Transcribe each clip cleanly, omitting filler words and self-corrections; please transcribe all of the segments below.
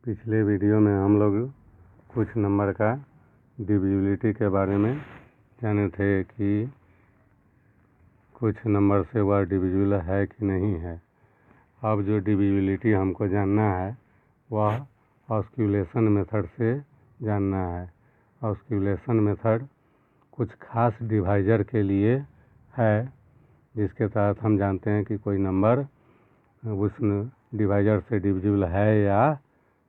पिछले वीडियो में हम लोग कुछ नंबर का डिविजिबिलिटी के बारे में जाने थे कि कुछ नंबर से वह डिविजिबल है कि नहीं है। अब जो डिविजिबिलिटी हमको जानना है वह ऑस्क्यूलेशन मेथड से जानना है। ऑस्क्यूलेशन मेथड कुछ खास डिवाइजर के लिए है जिसके तहत हम जानते हैं कि कोई नंबर उस डिवाइजर से डिविजिबल है या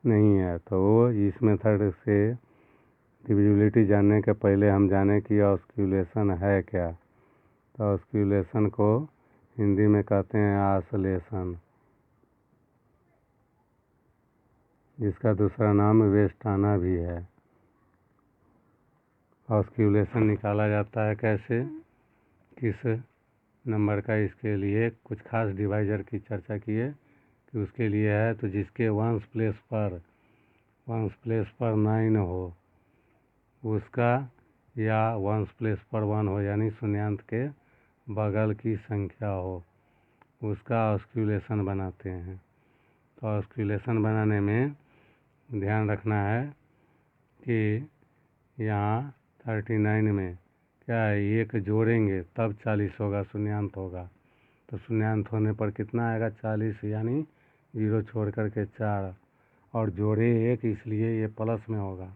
नहीं है। तो इस मेथड से डिविजिबिलिटी जानने के पहले हम जाने कि ऑस्क्यूलेशन है क्या। तो ऑस्क्यूलेशन को हिंदी में कहते हैं आसलेशन, जिसका दूसरा नाम वेस्टाना भी है। ऑस्क्यूलेशन निकाला जाता है कैसे, किस नंबर का, इसके लिए कुछ खास डिवाइजर की चर्चा किए कि उसके लिए है तो जिसके वंस प्लेस पर 9 हो उसका, या वंस प्लेस पर 1 हो यानी शून्यांत के बगल की संख्या हो उसका ऑस्क्यूलेशन बनाते हैं। तो ऑस्क्यूलेशन बनाने में ध्यान रखना है कि यहाँ 39 में क्या है, एक जोड़ेंगे तब 40 होगा, शून्यांत होगा। तो शून्यांत होने पर कितना आएगा, 40, यानी 0 छोड़ करके 4 और जोड़े 1 इसलिए ये प्लस में होगा।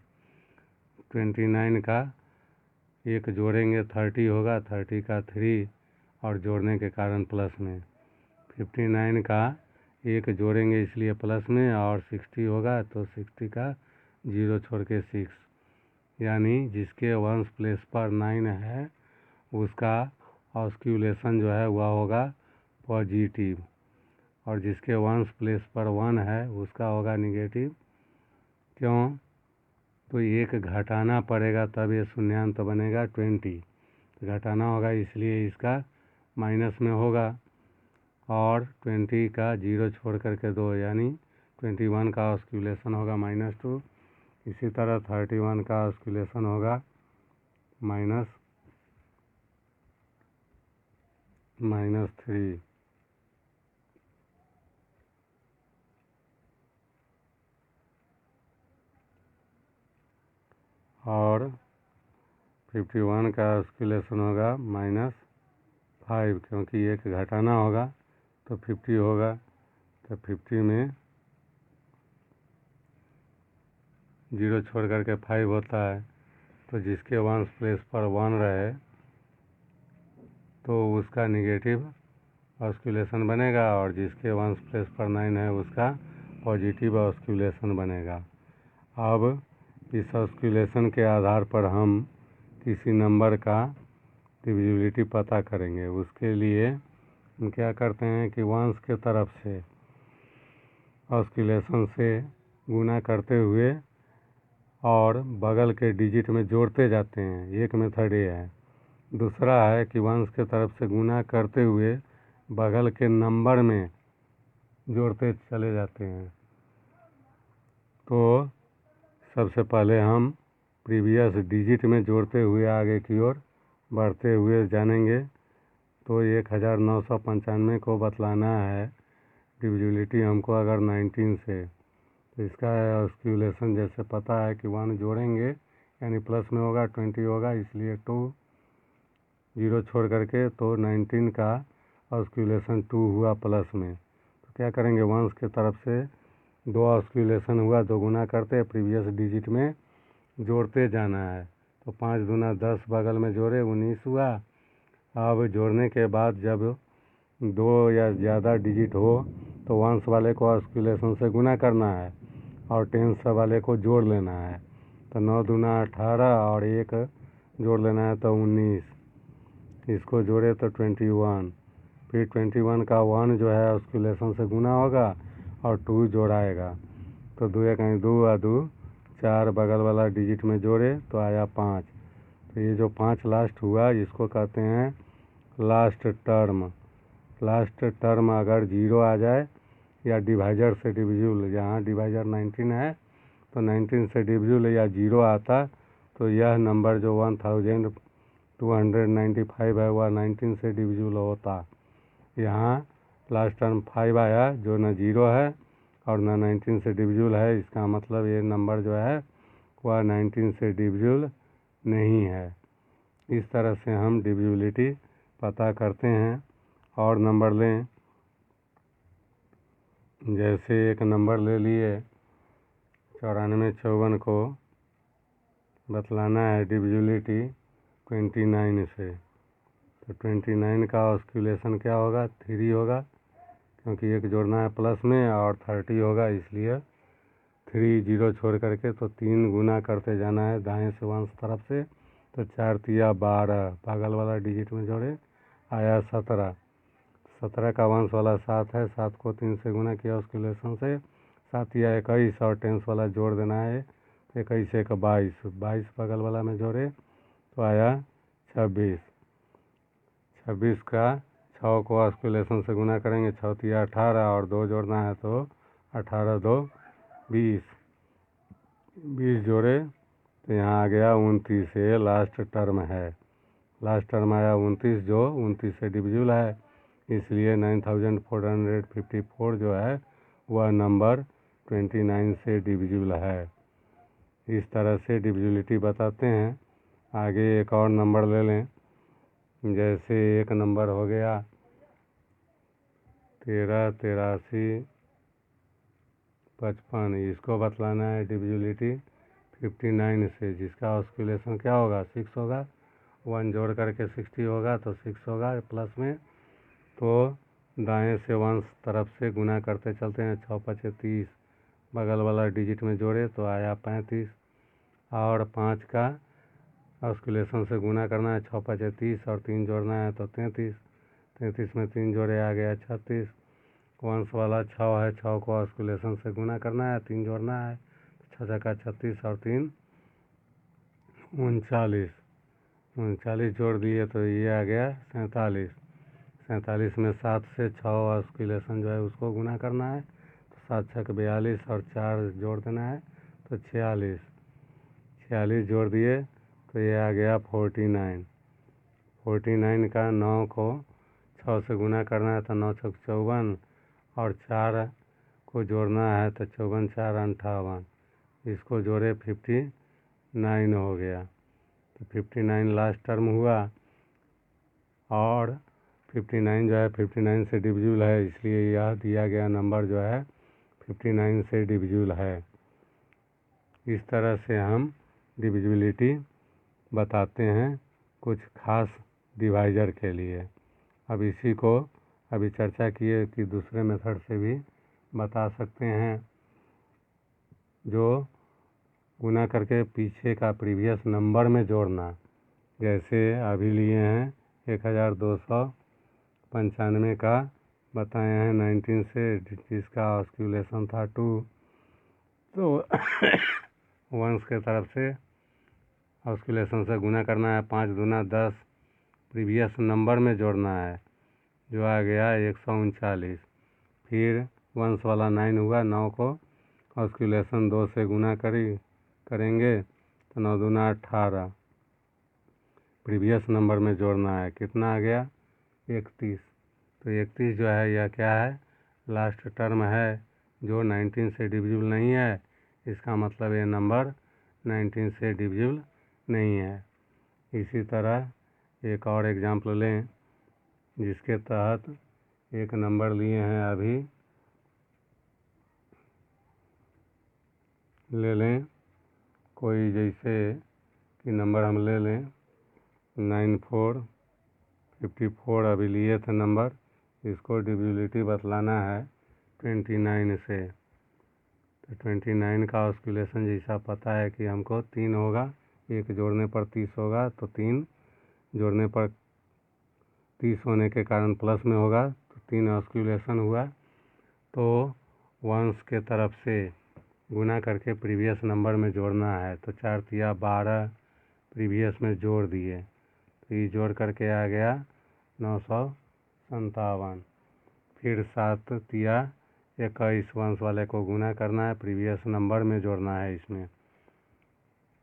29 का एक जोड़ेंगे 30 होगा, 30 का 3 और जोड़ने के कारण प्लस में। 59 का एक जोड़ेंगे इसलिए प्लस में और 60 होगा तो 60 का 0 छोड़ के 6, यानी जिसके वंस प्लेस पर 9 है उसका ऑस्क्यूलेशन जो है वह होगा पॉजिटिव, और जिसके वंस प्लेस पर 1 है उसका होगा निगेटिव। क्यों, तो एक घटाना पड़ेगा तब ये शून्यांत बनेगा 20, तो घटाना होगा इसलिए इसका माइनस में होगा। और 20 का 0 छोड़ करके 2 यानी 21 का ऑस्क्यूलेशन होगा -2। इसी तरह 31 का ऑस्क्यूलेशन होगा -3। और 51 का ऑस्क्यूलेशन होगा -5, क्योंकि एक घटाना होगा तो 50 होगा। तो 50 में 0 छोड़ करके 5 होता है, तो जिसके वंस प्लेस पर 1 रहे तो उसका निगेटिव ऑस्क्यूलेशन बनेगा, और जिसके वंस प्लेस पर 9 है उसका पॉजिटिव ऑस्क्यूलेशन बनेगा। अब इस ऑस्क्यूलेशन के आधार पर हम किसी नंबर का डिविजिबिलिटी पता करेंगे। उसके लिए हम क्या करते हैं कि वंस के तरफ से ऑस्क्यूलेशन से गुना करते हुए और बगल के डिजिट में जोड़ते जाते हैं, एक मेथड ये है। दूसरा है कि वंस के तरफ से गुना करते हुए बगल के नंबर में जोड़ते चले जाते हैं। तो सबसे पहले हम प्रीवियस डिजिट में जोड़ते हुए आगे की ओर बढ़ते हुए जानेंगे। तो 1995 को बतलाना है डिविजिबिलिटी हमको अगर 19 से, तो इसका ऑस्क्यूलेशन जैसे पता है कि 1 जोड़ेंगे यानी प्लस में होगा 20 होगा, इसलिए 2 0 छोड़ करके तो 19 का ऑस्क्यूलेशन 2 हुआ प्लस में। तो क्या करेंगे, वंस के तरफ से 2 ऑस्क्यूलेशन हुआ, 2 गुना करते प्रीवियस डिजिट में जोड़ते जाना है। तो 5 दूना 10 बगल में जोड़े 19 हुआ। अब जोड़ने के बाद जब 2 या ज़्यादा डिजिट हो तो वंस वाले को ऑस्क्यूलेशन से गुना करना है और टेंस वाले को जोड़ लेना है। तो 9 दूना 18 और 1 जोड़ लेना है तो 19, इसको जोड़े तो 21। फिर 21 का 1 जो है ऑस्क्यूलेशन से गुना होगा और 2 जोड़ाएगा, तो 2 1 2 और 2 4 बगल वाला डिजिट में जोड़े तो आया 5। तो ये जो 5 लास्ट हुआ इसको कहते हैं लास्ट टर्म। लास्ट टर्म अगर 0 आ जाए या डिवाइजर से डिविजिबल, यहाँ डिवाइजर 19 है तो 19 से डिविजिबल या 0 आता तो यह नंबर जो 1295 है वह 19 से डिविजिबल होता। यहाँ लास्ट टर्म 5 आया जो न 0 है और ना 19 से डिविजिबल है, इसका मतलब ये नंबर जो है वह 19 से डिविजिबल नहीं है। इस तरह से हम डिविजिबिलिटी पता करते हैं। और नंबर लें, जैसे एक नंबर ले लिए 9454 को बतलाना है डिविजिबिलिटी 29 से, तो 29 का ऑस्क्यूलेशन क्या होगा, 3 होगा, क्योंकि एक जोड़ना है प्लस में, और 30 होगा, इसलिए 3 0 छोड़ करके तो 3 गुना करते जाना है दाएं से वंश तरफ से। तो 4 तिया 12, बगल वाला डिजिट में जोड़े, आया 17। 17 का वंश वाला 7 है, 7 को 3 से गुना किया ऑस्क्यूलेशन से, 7 या 21, और टेंस वाला जोड़ देना है, 21 1 22, 22 बगल वाला में जोड़े तो आया 26। 26 का 6 को ऑस्क्यूलेशन से गुना करेंगे, 6 तिया 18, और 2 जोड़ना है तो 18 2 20, 20 जोड़े तो यहाँ आ गया 29। ये लास्ट टर्म है, लास्ट टर्म आया 29, जो 29 से डिविजिबल है, इसलिए 9454 जो है वह नंबर 29 से डिविजिबल है। इस तरह से डिविजिबिलिटी बताते हैं। आगे एक और नंबर ले लें, जैसे एक नंबर हो गया 13 83 55, इसको बतलाना है डिविजिबिलिटी 59 से, जिसका ऑस्क्यूलेशन क्या होगा, 6 होगा, 1 जोड़ करके 60 होगा तो 6 होगा प्लस में। तो दाएं से वंश तरफ से गुना करते चलते हैं, 6 5 30, बगल वाला डिजिट में जोड़े तो आया 35, और 5 का ऑस्क्यूलेशन से गुना करना है, 6 5 30, और 3 जोड़ना है तो 33, 33 में 3 जोड़े आ गया 36। वंश वाला 6 है, 6 को ऑस्क्यूलेशन से गुना करना है, 3 जोड़ना है, 6 का 36, और 3 39, 39 जोड़ दिए तो ये आ गया 47। 47 में 7 से 6 ऑस्क्यूलेशन जो है उसको गुना करना है, तो 7 6 42, और 4 जोड़ देना है तो 46, 46 जोड़ दिए तो ये आ गया 49। 49 का 9 को 6 से गुना करना है तो 9 6 54, और 4 को जोड़ना है तो 54 4 58, इसको जोड़े 59 हो गया। तो 59 लास्ट टर्म हुआ, और 59 जो है 59 से डिविजिबल है, इसलिए यह दिया गया नंबर जो है 59 से डिविजिबल है। इस तरह से हम डिविजिबिलिटी बताते हैं कुछ खास डिवाइज़र के लिए। अब इसी को अभी चर्चा किए कि दूसरे मेथड से भी बता सकते हैं, जो गुना करके पीछे का प्रीवियस नंबर में जोड़ना। जैसे अभी लिए हैं 1295 का बताए हैं 19 से, जिसका ऑस्क्यूलेशन था 2, तो वंश के तरफ से ऑस्क्यूलेशन से गुना करना है, 5 दूना 10, प्रीवियस नंबर में जोड़ना है, जो आ गया 139। फिर वंश वाला 9 हुआ, 9 को ऑस्क्यूलेशन 2 से गुना करेंगे तो 9 दूना 18, प्रीवियस नंबर में जोड़ना है, कितना आ गया 31। तो 31 जो है यह क्या है, लास्ट टर्म है, जो 19 से डिविजिबल नहीं है, इसका मतलब ये नंबर 19 से डिविजिबल नहीं है। इसी तरह एक और एग्जाम्पल लें, जिसके तहत एक नंबर लिए हैं, अभी ले लें कोई, जैसे कि नंबर हम ले लें 9454, अभी लिए थे नंबर, इसको डिविजिबिलिटी बतलाना है 29 से। तो 29 का ऑस्क्यूलेशन जैसा पता है कि हमको 3 होगा, 1 जोड़ने पर 30 होगा, तो 3 जोड़ने पर 30 होने के कारण प्लस में होगा, तो 3 ऑस्क्यूलेशन हुआ। तो वंश के तरफ से गुना करके प्रीवियस नंबर में जोड़ना है, तो 4 तिया 12 प्रीवियस में जोड़ दिए, तो ये जोड़ करके आ गया 957। फिर 7 तिया 21 वंश वाले को गुना करना है, प्रीवियस नंबर में जोड़ना है, इसमें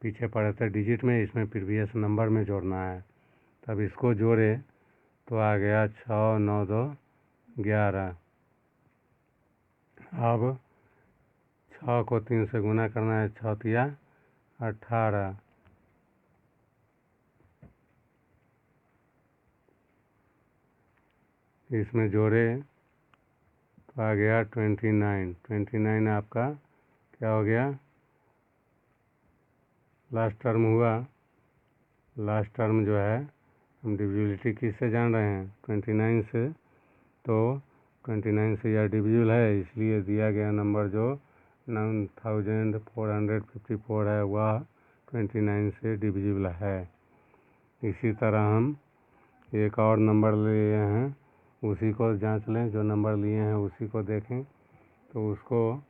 पीछे पड़े थे डिजिट में, इसमें प्रीवियस नंबर में जोड़ना है। तब इसको जोड़े तो आ गया 6 9 2 11। अब 6 को 3 से गुना करना है, 6 तिया 18, इसमें जोड़े तो आ गया 29। 29 आपका क्या हो गया, लास्ट टर्म हुआ। लास्ट टर्म जो है हम डिविजिबिलिटी किससे जान रहे हैं, 29 से। तो 29 से यह डिविजिबल है, इसलिए दिया गया नंबर जो 9454 है वह 29 से डिविजिबल है। इसी तरह हम एक और नंबर लिए हैं, उसी को जांच लें। जो नंबर लिए हैं उसी को देखें। तो उसको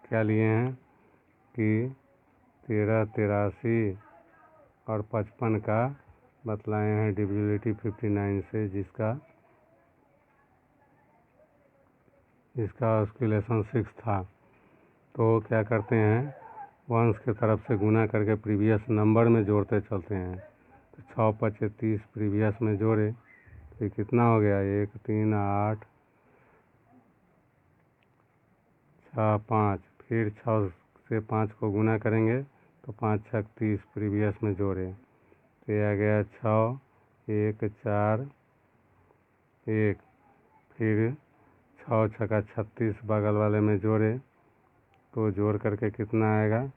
क्या लिए हैं कि 13, 83 और 55 का बतलाए हैं डिविजिबिलिटी 59 से, जिसका ऑस्किलेशन 6 था। तो क्या करते हैं, वंस के तरफ से गुना करके प्रीवियस नंबर में जोड़ते चलते हैं। तो 6 5 30 प्रीवियस में जोड़े तो कितना हो गया, 1 3 8 6 5, फिर 6 से 5 को गुना करेंगे तो 5 6 30 प्रीवियस में जोड़े तो ये आ गया 6 1 4 1, फिर 6 6 36 बगल वाले में जोड़े तो जोड़ करके कितना आएगा,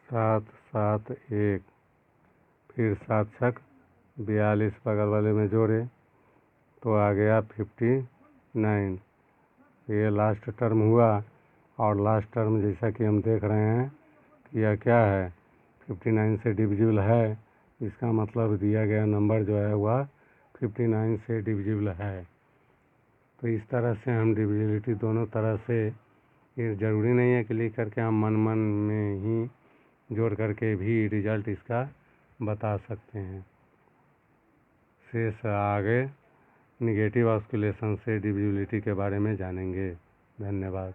7 7 1, फिर 7 6 42 बगल वाले में जोड़े तो आ गया 59। ये लास्ट टर्म हुआ। और लास्ट टर्म जैसा कि हम देख रहे हैं कि यह क्या है, 59 से डिविजिबल है। इसका मतलब दिया गया नंबर जो है वह 59 से डिविजिबल है। तो इस तरह से हम डिविजिबिलिटी दोनों तरह से, ये ज़रूरी नहीं है कि लिख करके हम मन मन में ही जोड़ करके भी रिजल्ट इसका बता सकते हैं। शेष आगे निगेटिव ऑस्किलेशन से डिविजिबिलिटी के बारे में जानेंगे। धन्यवाद।